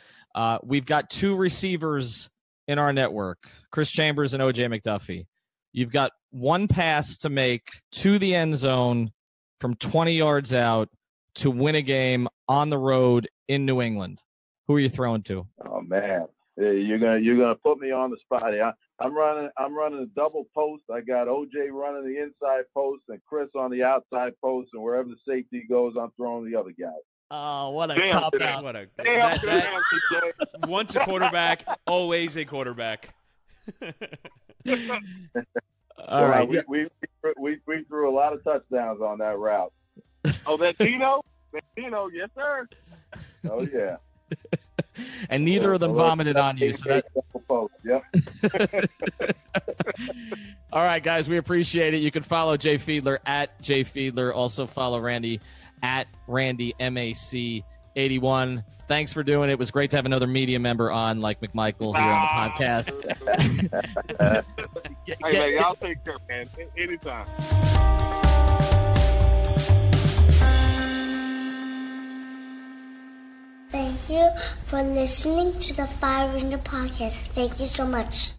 We've got two receivers in our network, Chris Chambers and OJ McDuffie. You've got one pass to make to the end zone from 20 yards out to win a game on the road in New England. Who are you throwing to? Oh man, you're gonna put me on the spot here. I'm running a double post. I got OJ running the inside post and Chris on the outside post, and wherever the safety goes, I'm throwing the other guy. Oh, what a cop out! Once a quarterback, always a quarterback. All right. We threw a lot of touchdowns on that route. Oh, that Tino? Yes, sir. Oh, yeah. And neither of them vomited on you. So that... Yep. All right, guys, we appreciate it. You can follow Jay Fiedler at Jay Fiedler. Also follow Randy at Randy MAC81. Thanks for doing it. It was great to have another media member on like McMichael here on the podcast. Hey, man, y'all take care, man. Anytime. Thank you for listening to the Fire Ringer podcast. Thank you so much.